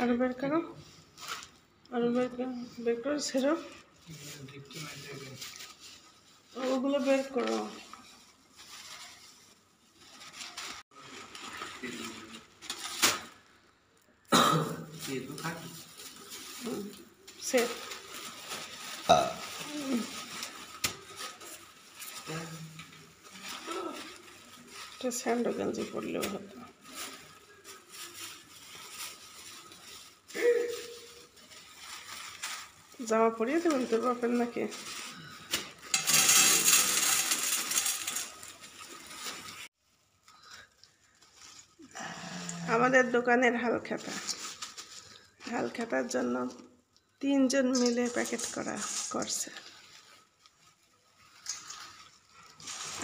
আর বের করো, আর বের করো, ছেড়ো, ওগুলো বের করো। সেট স্যান্ডো গেঞ্জি পরলেও হতো। জামা পরিয়ে দেবেন তোর বাপের নাকি? আমাদের দোকানের হালখাতার জন্য 3 জন মিলে প্যাকেট করছে।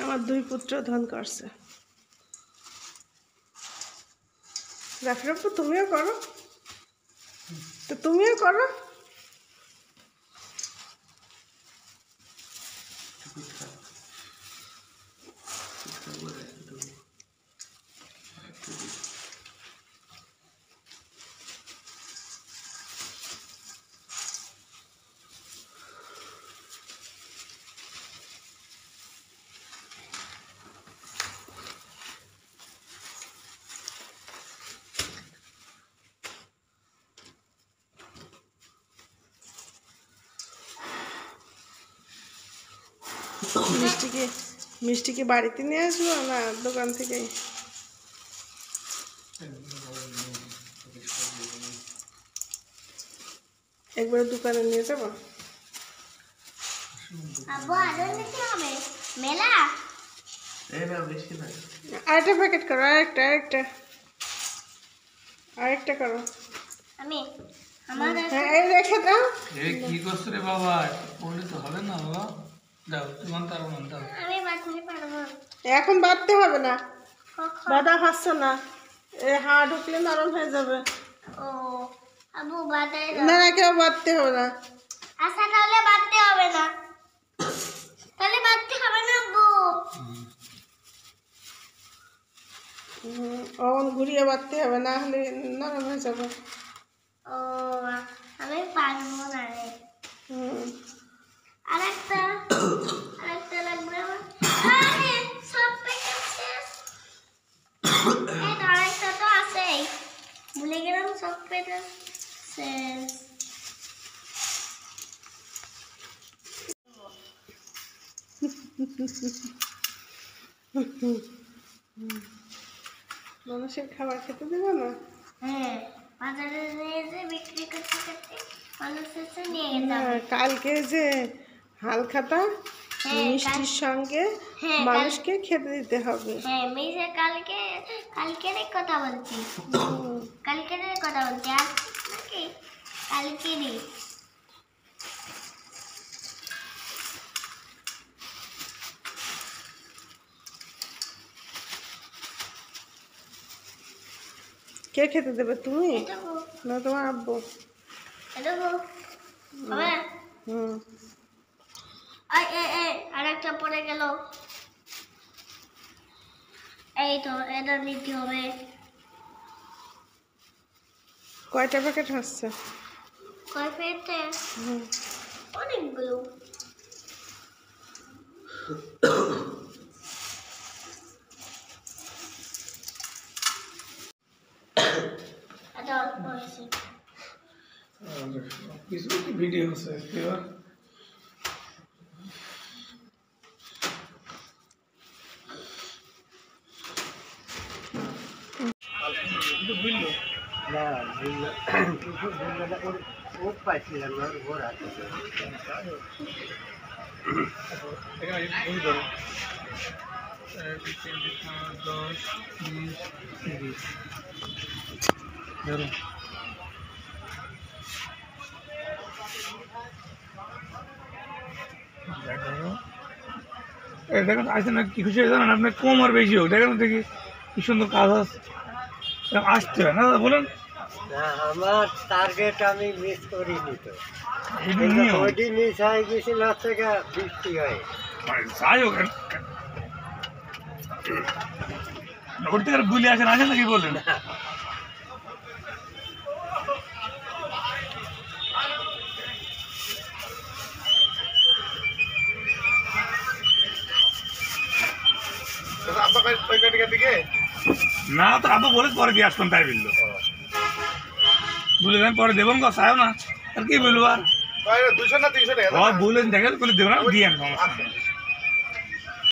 আমার 2 পুত্র ধন করছে। রাফিরপ্পু তুমিও করো, তো তুমিও করো। মিষ্টি কি বাড়িতে নিয়ে আসবো না দোকান থেকে? একবার দোকানে নিয়ে যাবো। আরেকটা প্যাকেট করো, আরেকটা করো। হ্যাঁ, রেখে দাও। কি করছো রে বাবা? পড়লে তো হবে না বাবা। দাও, তোমার তার মন দাও। এখন বাঁধতে হবে না, বাঁধা হচ্ছে না, হাওয়া ঢুকলে নরম হয়ে যাবে। না না, কেউ বাঁধতে হবে না। আচ্ছা, তাহলে বাঁধতে হবে না, আব্বু। ঘুরিয়ে বাঁধতে হবে, না হলে নরম হয়ে যাবে। ও, আমি পারবো না রে। আরেকটা লাগবে আমার। আরে সব প্যাকেট শেষ। এই তো আরেকটা তো আছেই, ভুলে গেলাম, সব প্যাকেট শেষ। মানুষের খাবার খেতে দেবে না? হ্যাঁ, বাজারে নিয়ে যে বিক্রি করতে মানুষ এসে নিয়ে যাবে। কালকে যে হালখাতা মিষ্টির সঙ্গে মানুষকে খেতে দিতে হবে। হ্যাঁ, মিশে কালকের কথা বলছি, আজ নাকি কালকেরই। কে খেতে দেবে, তুমি না তোমার আব্বু? আরেকটা পড়ে গেল, এই তো এটা নিতে হবে। কয়টা প্যাকেট হচ্ছে? কয় প্যাকেট? অনেকগুলো। কিছু ভিডিও আছে পাইছিলাম না, ওর হাতে ধরো 10, 20, 30 ধরো। দেখেন আসছে না, কি খুশি হয়ে জানেন আপনার, কম আর বেশি হোক, দেখেন দেখি কি সুন্দর কাজ আসতে হয় না দাদা, বলেন। আমার টার্গেট আমি মিস করিনি তো, ওইটি মিস হয়ে গেছিল থেকে বৃষ্টি হয়। যাই হোক, ওর থেকে গুলি আসেন নাকি বলেন? না তো আবু বলে পরে দিয়ে আসলাম তাই বললো বলে দেন পরে দেবো না চাও না আর কি বলবো আর 200 না 300 টাকা বলেন দেখেন বলে দেবো না দিয়ে আনবো